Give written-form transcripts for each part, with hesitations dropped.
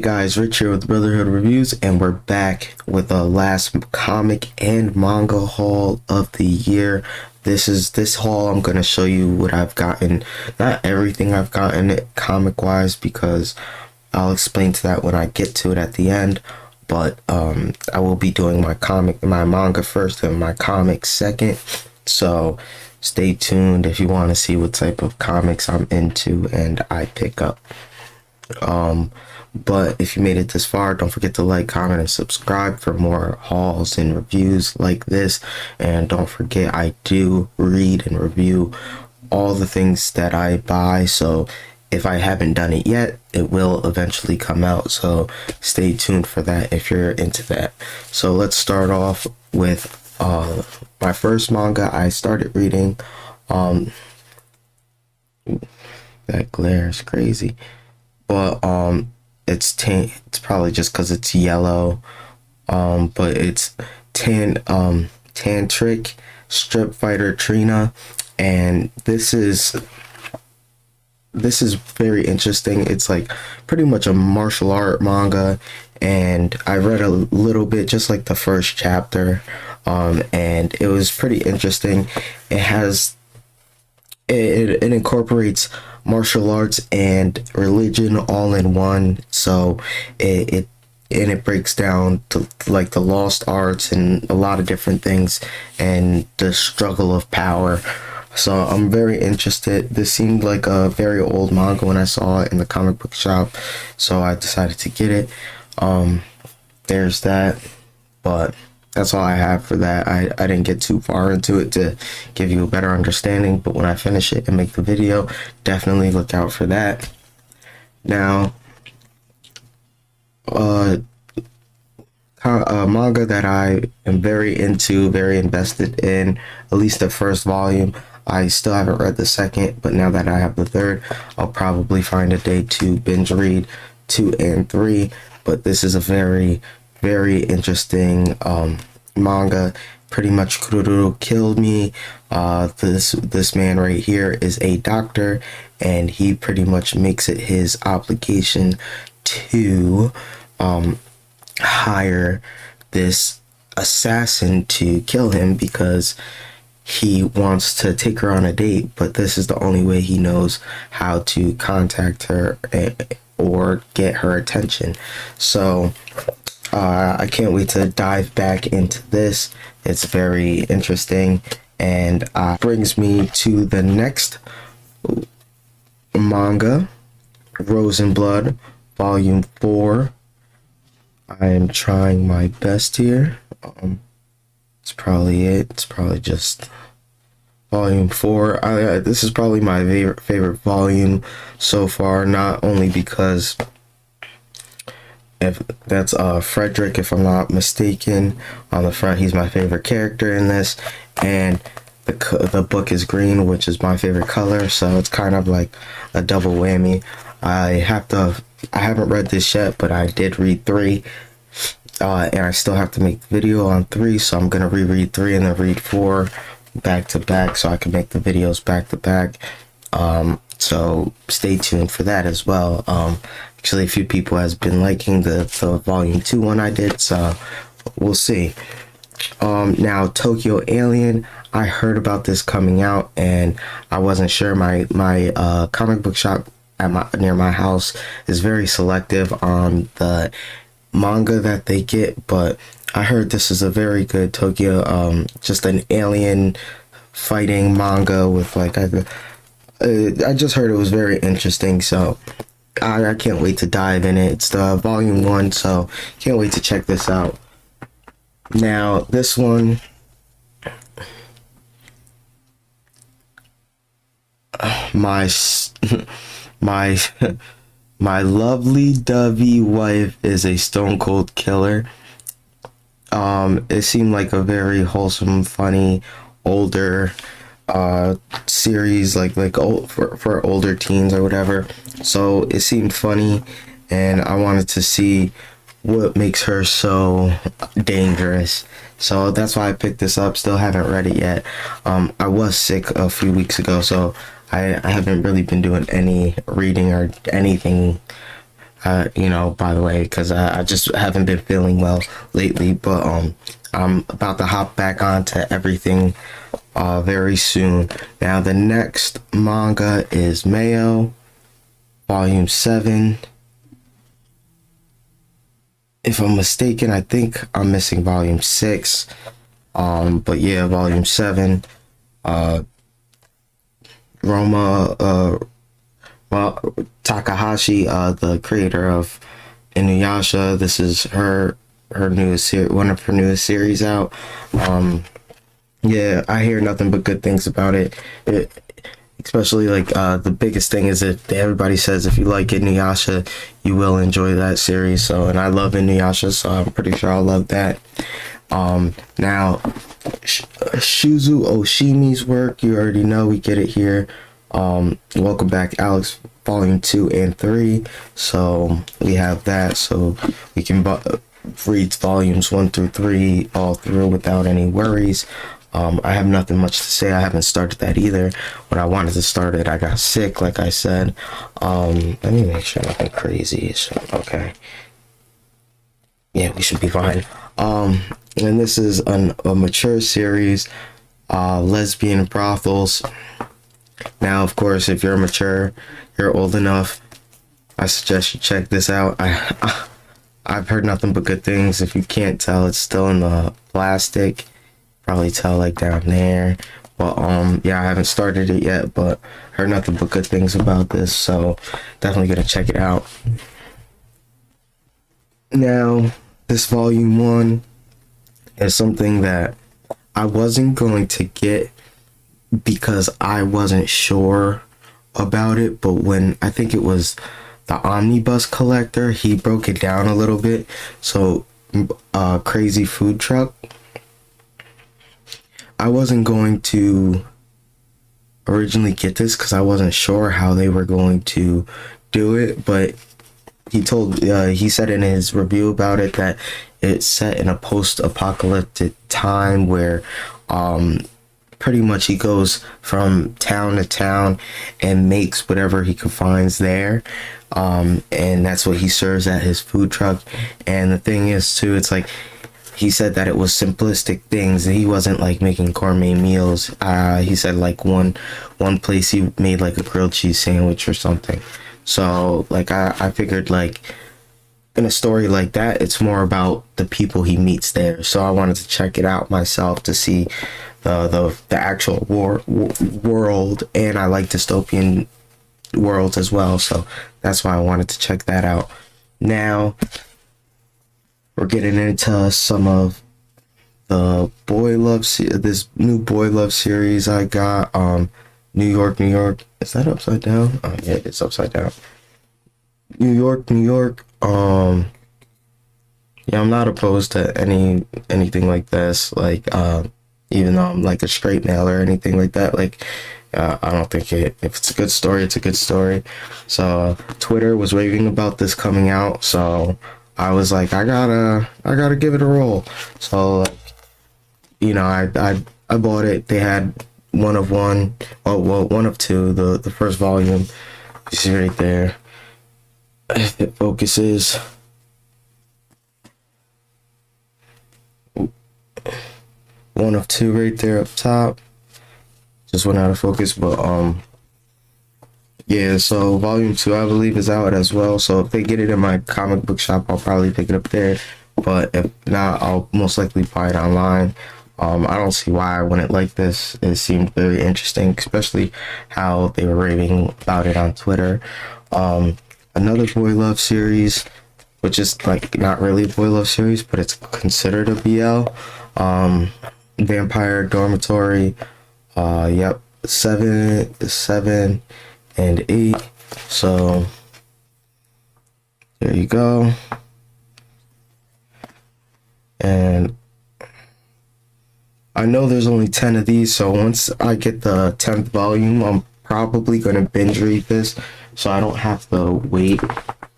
Hey guys, Rich here with Brotherhood Reviews, and we're back with the last comic and manga haul of the year. This haul. I'm gonna show you what I've gotten. Not everything I've gotten comic wise, because I'll explain to that when I get to it at the end. But I will be doing my manga first and my comic second. So stay tuned if you want to see what type of comics I'm into and I pick up. But if you made it this far, don't forget to like, comment, and subscribe for more hauls and reviews like this. And don't forget, I do read and review all the things that I buy, so if I haven't done it yet, it will eventually come out, so stay tuned for that if you're into that. So let's start off with my first manga I started reading. That glare is crazy, but it's probably just because it's yellow, but it's Tantric Strip Fighter Trina, and this is very interesting. It's like pretty much a martial art manga, and I read a little bit, just like the first chapter, and it was pretty interesting. It incorporates martial arts and religion all in one, so it breaks down to like the lost arts and a lot of different things and the struggle of power. So I'm very interested. This seemed like a very old manga when I saw it in the comic book shop, so I decided to get it. There's that, but that's all I have for that. I didn't get too far into it to give you a better understanding, but when I finish it and make the video, definitely look out for that. Now, a manga that I am very into, very invested in, at least the first volume. I still haven't read the second, but now that I have the third, I'll probably find a day to binge read 2 and 3. But this is a very, very interesting manga. Pretty much Kururu killed me. This man right here is a doctor, and he pretty much makes it his obligation to hire this assassin to kill him, because he wants to take her on a date, but this is the only way he knows how to contact her or get her attention. So I can't wait to dive back into this. It's very interesting, and brings me to the next manga, Rose and Blood, Volume 4. I am trying my best here. It's probably it. It's probably just Volume 4. This is probably my favorite volume so far, not only because if that's Frederick, if I'm not mistaken, on the front. He's my favorite character in this, and the book is green, which is my favorite color, so it's kind of like a double whammy. I haven't read this yet, but I did read 3, and I still have to make the video on 3, so I'm gonna reread 3 and then read 4 back to back, so I can make the videos back to back. So stay tuned for that as well. Actually, a few people has been liking the Volume 2 one I did, so we'll see. Now, Tokyo Alien, I heard about this coming out, and I wasn't sure. My comic book shop near my house is very selective on the manga that they get, but I heard this is a very good Tokyo, just an alien fighting manga with like I just heard it was very interesting, so I can't wait to dive in it. It's the Volume 1, so can't wait to check this out. Now, this one, my lovely dovey wife is a stone cold killer. It seemed like a very wholesome, funny, older series, like old, for older teens or whatever. So it seemed funny, and I wanted to see what makes her so dangerous. So that's why I picked this up. Still haven't read it yet. I was sick a few weeks ago, so I haven't really been doing any reading or anything You know, by the way, because I just haven't been feeling well lately. But I'm about to hop back onto everything very soon. Now the next manga is Mayo, Volume 7. If I'm mistaken, I think I'm missing Volume 6. But yeah, Volume 7. Roma Takahashi, the creator of Inuyasha. This is her newest series, one of her newest series out. Yeah, I hear nothing but good things about it. Especially like the biggest thing is that everybody says if you like Inuyasha, you will enjoy that series. So, and I love Inuyasha, so I'm pretty sure I'll love that. Now, Shuzu Oshimi's work, you already know, we get it here. Welcome Back, Alex, Volume 2 and 3. So we have that, so we can read volumes 1 through 3 all through without any worries. I have nothing much to say. I haven't started that either. When I wanted to start it, I got sick, like I said. Let me make sure nothing crazy is okay. Yeah, we should be fine. And this is a mature series, lesbian brothels. Now, of course, if you're mature, you're old enough, I suggest you check this out. I've heard nothing but good things. If you can't tell, it's still in the plastic. Probably tell like down there. But yeah, I haven't started it yet, but heard nothing but good things about this, so definitely gonna check it out. Now, this volume 1 is something that I wasn't going to get because I wasn't sure about it, but when I think it was the Omnibus Collector, he broke it down a little bit. So Crazy Food Truck, I wasn't going to originally get this because I wasn't sure how they were going to do it, but he said in his review about it that it's set in a post-apocalyptic time where pretty much he goes from town to town and makes whatever he finds there, and that's what he serves at his food truck. And the thing is too, it's like he said that it was simplistic things. He wasn't like making gourmet meals. He said like one place he made like a grilled cheese sandwich or something. So like I figured like in a story like that, it's more about the people he meets there. So I wanted to check it out myself to see the actual world, and I like dystopian worlds as well. So that's why I wanted to check that out. Now we're getting into some of the this new boy love series I got. New York, New York. Is that upside down? Oh yeah, it's upside down. New York, New York. Yeah, I'm not opposed to anything like this. Like, even though I'm like a straight male or anything like that. Like, I don't think if it's a good story, it's a good story. So Twitter was raving about this coming out, so I was like, I gotta give it a roll. So, like, you know, I bought it. They had one of one, well, one of two. The first volume, you see right there. If it focuses. One of two right there up top. Just went out of focus, but yeah, so volume 2 I believe is out as well. So if they get it in my comic book shop, I'll probably pick it up there. But if not, I'll most likely buy it online. I don't see why I wouldn't like this. It seemed very interesting, especially how they were raving about it on Twitter. Another boy love series, which is like not really a boy love series, but it's considered a BL. Vampire Dormitory. Yep, 7 and 8. So there you go. And I know there's only 10 of these, so once I get the 10th volume, I'm probably gonna binge read this, so I don't have to wait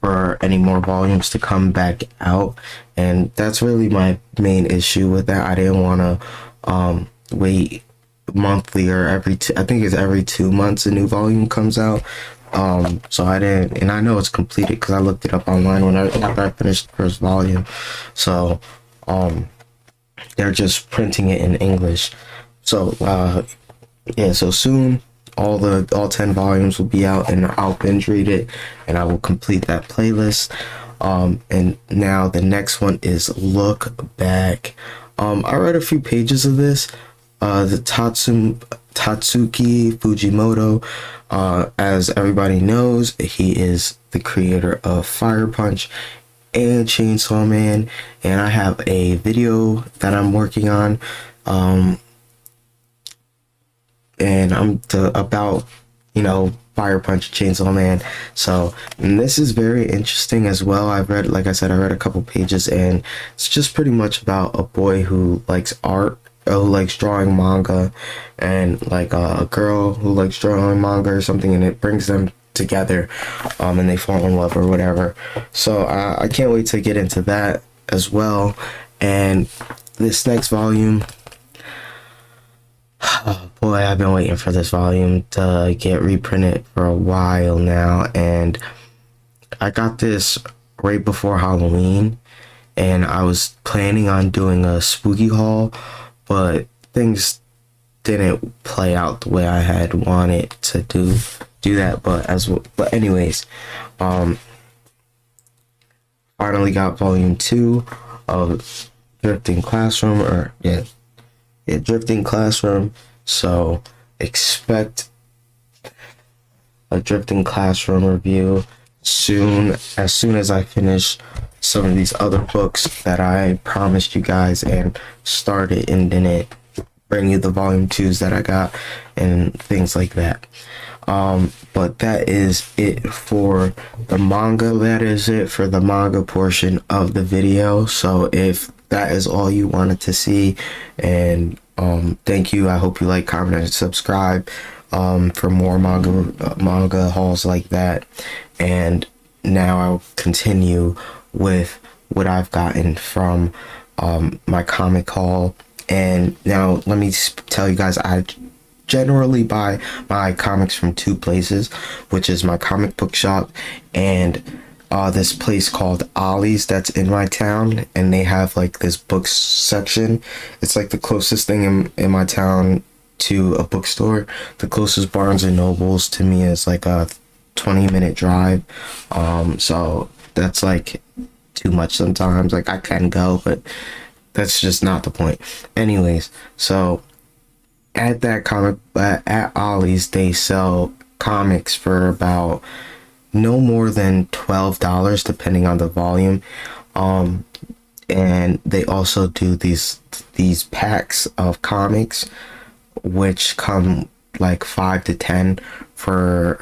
for any more volumes to come back out. And that's really my main issue with that. I didn't want to wait monthly or I think it's every 2 months a new volume comes out. So I didn't, and I know it's completed because I looked it up online after I finished the first volume. So they're just printing it in English. So yeah, so soon all 10 volumes will be out, and I'll binge read it, and I will complete that playlist. And now the next one is Look Back. I read a few pages of this. The Tatsuki Fujimoto, as everybody knows, he is the creator of Fire Punch and Chainsaw Man, and I have a video that I'm working on, and about, you know, Fire Punch, Chainsaw Man. So, and this is very interesting as well. I've read, like I said, I read a couple pages, and it's just pretty much about a boy who likes art, who likes drawing manga, and like a girl who likes drawing manga or something, and it brings them together, and they fall in love or whatever. So I can't wait to get into that as well. And this next volume, oh boy, I've been waiting for this volume to get reprinted for a while now, and I got this right before Halloween, and I was planning on doing a spooky haul, but things didn't play out the way I had wanted to do that. But anyways, finally got volume 2 of Drifting Classroom, Drifting Classroom. So expect a Drifting Classroom review soon, as soon as I finish some of these other books that I promised you guys and started and didn't bring you the volume 2s that I got and things like that. But that is it for the manga. That is it for the manga portion of the video. So if that is all you wanted to see, and thank you. I hope you like, comment, and subscribe for more manga hauls like that. And now I'll continue with what I've gotten from my comic haul. And now let me tell you guys, I generally buy my comics from 2 places, which is my comic book shop and this place called Ollie's that's in my town, and they have like this books section. It's like the closest thing in my town to a bookstore. The closest Barnes and Nobles to me is like a 20-minute drive, so that's like too much sometimes. Like I can go, but that's just not the point. Anyways, so at that at Ollie's, they sell comics for about no more than $12 depending on the volume, and they also do these packs of comics which come like 5 to 10 for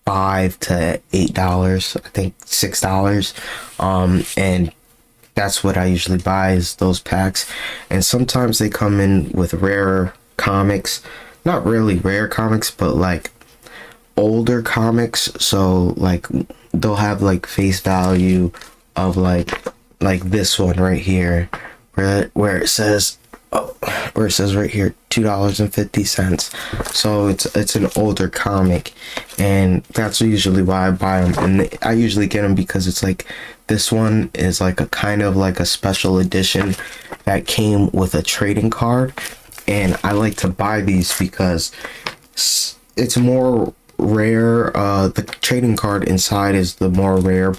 $5 to $8, I think $6, and that's what I usually buy, is those packs. And sometimes they come in with rare comics, not really rare comics, but like older comics. So like they'll have like face value of like this one right here, where it says right here $2.50. So it's an older comic, and that's usually why I buy them. And I usually get them because it's like, this one is like a kind of like a special edition that came with a trading card, and I like to buy these because it's more rare. The trading card inside is the more rare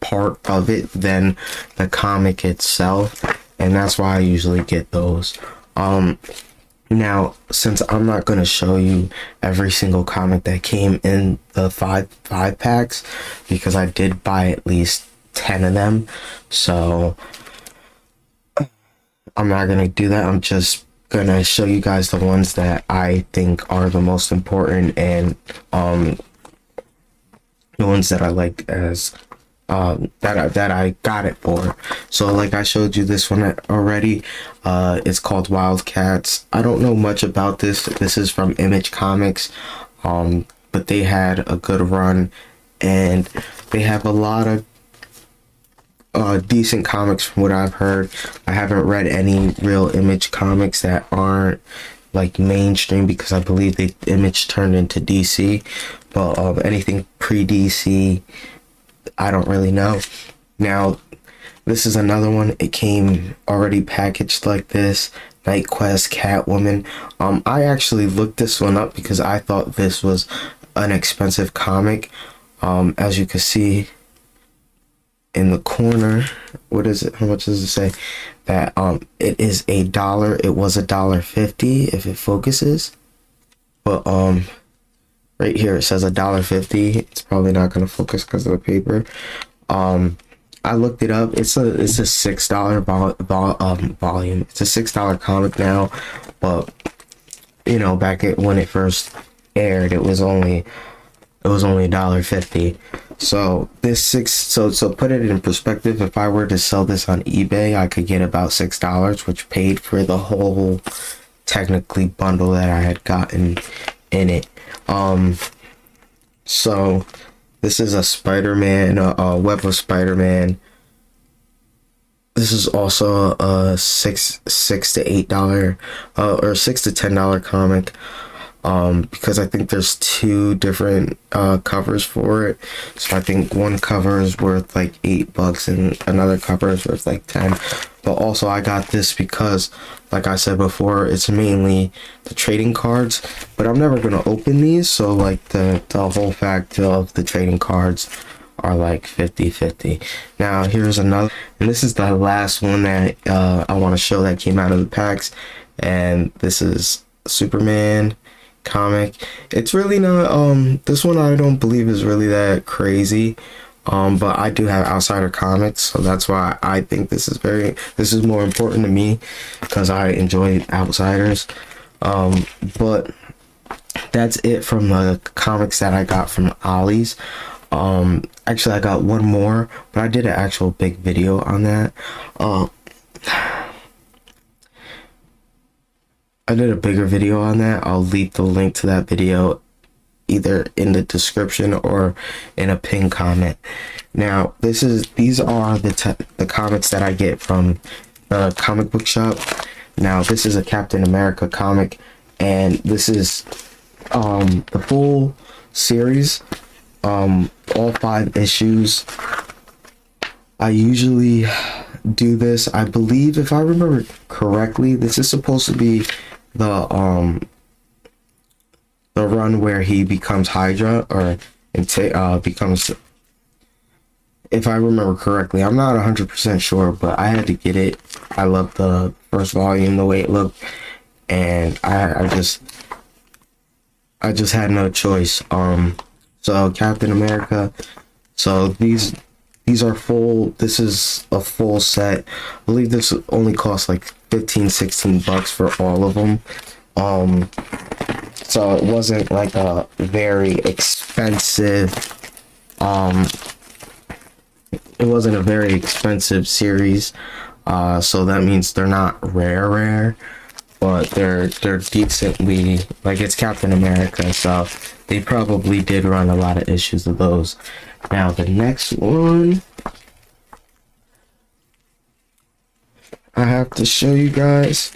part of it than the comic itself, and that's why I usually get those. Now, since I'm not going to show you every single comic that came in the five packs, because I did buy at least 10 of them, so I'm not going to do that. I'm just going to show you guys the ones that I think are the most important, and the ones that I like as that I got it for. So like I showed you this one already. It's called Wildcats. I don't know much about this. This is from Image Comics, but they had a good run, and they have a lot of decent comics from what I've heard. I haven't read any real Image comics that aren't, like mainstream because I believe the Image turned into DC, but anything pre-DC, I don't really know. Now, this is another one. It came already packaged like this. Night Quest, Catwoman. I actually looked this one up because I thought this was an expensive comic. As you can see in the corner, what is it? How much does it say? That it is $1. It was $1.50 if it focuses. But right here it says $1.50. It's probably not gonna focus because of the paper. I looked it up. It's a $6 volume. It's a $6 comic now, but you know, back when it first aired, it was only $1.50. So so put it in perspective. If I were to sell this on eBay, I could get about $6, which paid for the whole technically bundle that I had gotten in it. So this is a Spider-Man, a Web of Spider-Man. This is also a $6 to $8 or $6 to $10 comic. Because I think there's 2 different covers for it. So I think one cover is worth like $8 and another cover is worth like 10. But also I got this because, like I said before, it's mainly the trading cards. But I'm never gonna open these, so like the whole fact of the trading cards are like 50-50. Now here's another, and this is the last one that I want to show that came out of the packs, and this is Superman comic. It's really not this one I don't believe is really that crazy, but I do have Outsider comics, so that's why I think this is more important to me, because I enjoy Outsiders. But that's it from the comics that I got from Ollie's. Actually I got one more, but I did an actual big video on that. I did a bigger video on that. I'll leave the link to that video either in the description or in a pinned comment. Now, these are the comics that I get from the comic book shop. Now, this is a Captain America comic, and this is the full series, all 5 issues. I usually do this. I believe, if I remember correctly, this is supposed to be the run where he becomes Hydra, or becomes, if I remember correctly. I'm not 100% sure, but I had to get it. I loved the first volume, the way it looked, and I just had no choice. So Captain America. So these are full. This is a full set. I believe this only costs like $15-16 for all of them. So it wasn't like a very expensive series. So that means they're not rare, but they're decently, like, it's Captain America, so they probably did run a lot of issues of those. Now the next one I have to show you guys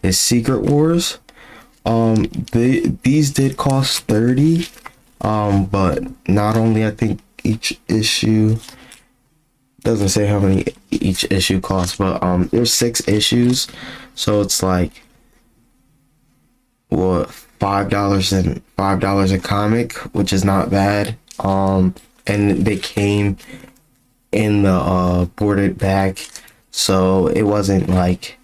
is Secret Wars. These did cost $30, but not only, I think each issue doesn't say how many each issue costs, but there's 6 issues, so it's like, what, $5 a comic, which is not bad. And they came in the boarded bag, so it wasn't like,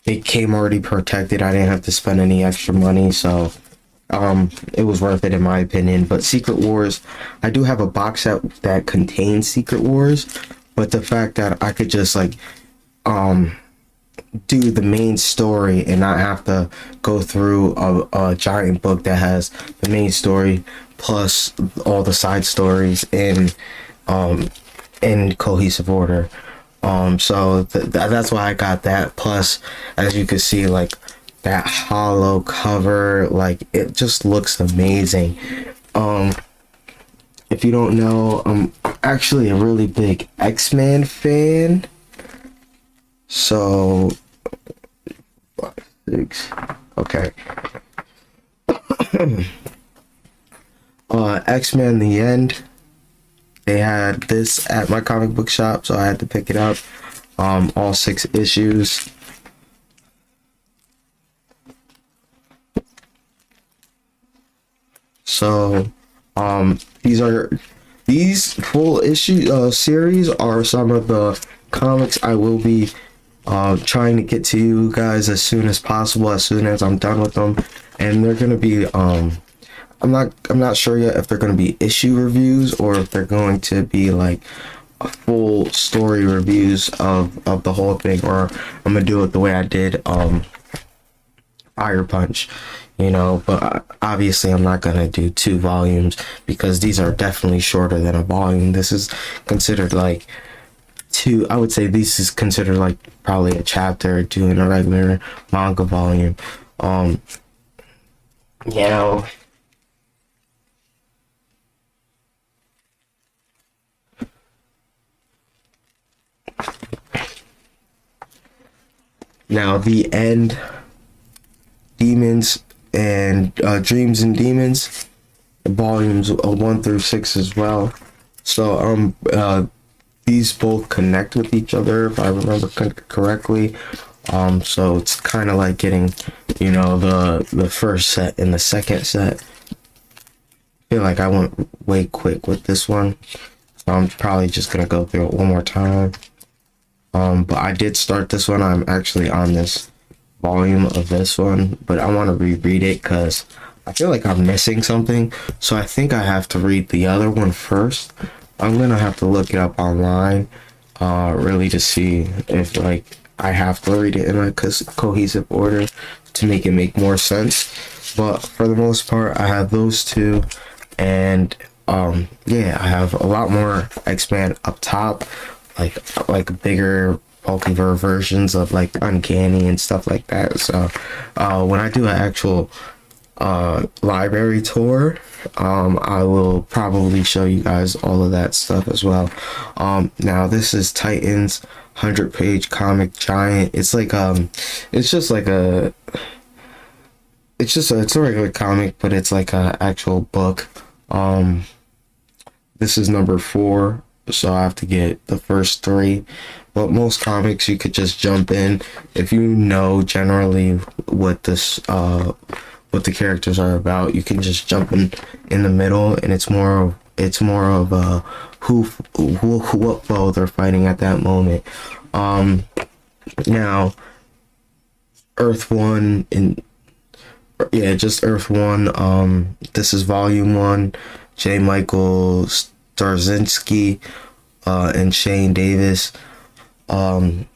it came already protected. I didn't have to spend any extra money, so it was worth it in my opinion. But Secret Wars, I do have a box set that contains Secret Wars, but the fact that I could just like do the main story and not have to go through a giant book that has the main story plus all the side stories in cohesive order. So that's why I got that. Plus, as you can see, like, that hollow cover, like, it just looks amazing. If you don't know, I'm actually a really big X-Men fan, so 6. Okay. X-Men The End. They had this at my comic book shop, so I had to pick it up. All 6 issues. So, these full issue series are some of the comics I will be trying to get to you guys as soon as possible, as soon as I'm done with them. And they're gonna be I'm not sure yet if they're gonna be issue reviews or if they're going to be like full story reviews of the whole thing, or I'm gonna do it the way I did Fire Punch, you know. But obviously I'm not gonna do 2 volumes because these are definitely shorter than a volume. This is considered like I would say this is considered like probably a chapter or 2 in a regular manga volume. You know, now the end, Demons and Dreams and Demons, volumes 1 through 6 as well. So these both connect with each other if I remember correctly. So it's kind of like getting, you know, the first set and the second set. I feel like I went way quick with this one, so I'm probably just gonna go through it one more time. But I did start this one. I'm actually on this volume of this one, but I want to reread it because I feel like I'm missing something. So I think I have to read the other one first. I'm gonna have to look it up online, really to see if like I have to read it in a cohesive order to make it make more sense. But for the most part, I have those 2, and yeah, I have a lot more X-Men up top, like bigger bulkier versions of like Uncanny and stuff like that. So when I do an actual library tour, I will probably show you guys all of that stuff as well. Now this is Titans 100-page comic giant. It's like it's just like it's a regular comic, but it's like a actual book. This is number 4, so I have to get the first 3. But most comics you could just jump in if you know generally what what the characters are about. You can just jump in the middle, and it's more of what foe they're fighting at that moment. Now Earth 1 and just Earth 1. This is volume 1. J. Michael Starzinski and Shane Davis. You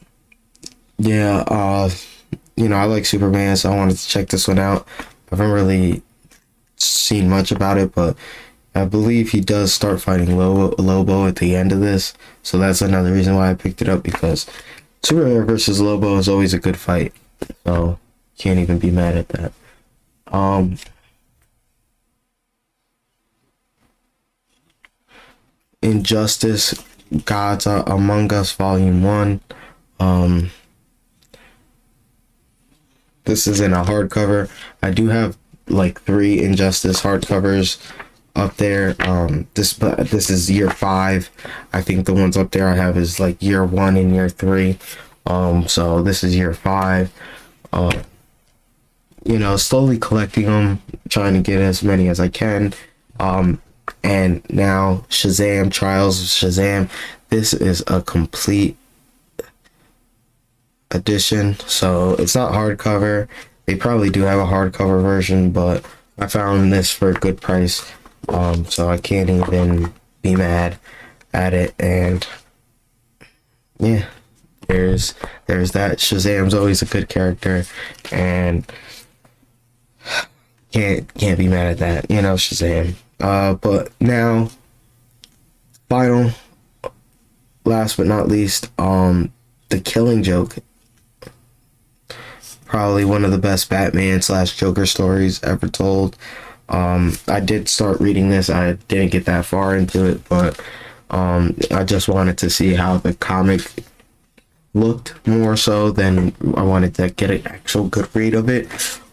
know, I like Superman, so I wanted to check this one out. I haven't really seen much about it, but I believe he does start fighting Lobo at the end of this, so that's another reason why I picked it up, because Superman versus Lobo is always a good fight, so can't even be mad at that. Injustice, Gods Are Among Us, Volume 1. This is in a hardcover. I do have like 3 Injustice hardcovers up there. This is year 5. I think the ones up there I have is like year 1 and year 3. So this is year 5. You know, slowly collecting them, trying to get as many as I can. And now Shazam, Trials of Shazam. This is a complete edition, so it's not hardcover. They probably do have a hardcover version, but I found this for a good price, so I can't even be mad at it. And yeah, there's that. Shazam's always a good character, and can't be mad at that, you know, Shazam. But now, final, last but not least, The Killing Joke. Probably one of the best Batman / Joker stories ever told. I did start reading this. I didn't get that far into it, but I just wanted to see how the comic looked more so than I wanted to get an actual good read of it.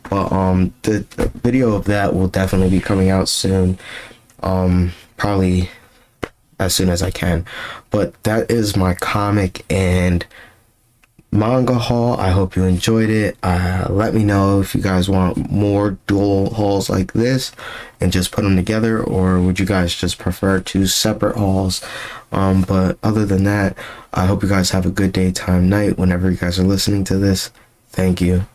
But the video of that will definitely be coming out soon, probably as soon as I can. But that is my comic and manga haul. I hope you enjoyed it. Let me know if you guys want more dual hauls like this and just put them together, or would you guys just prefer two separate hauls? But other than that, I hope you guys have a good day, time, night whenever you guys are listening to this. Thank you.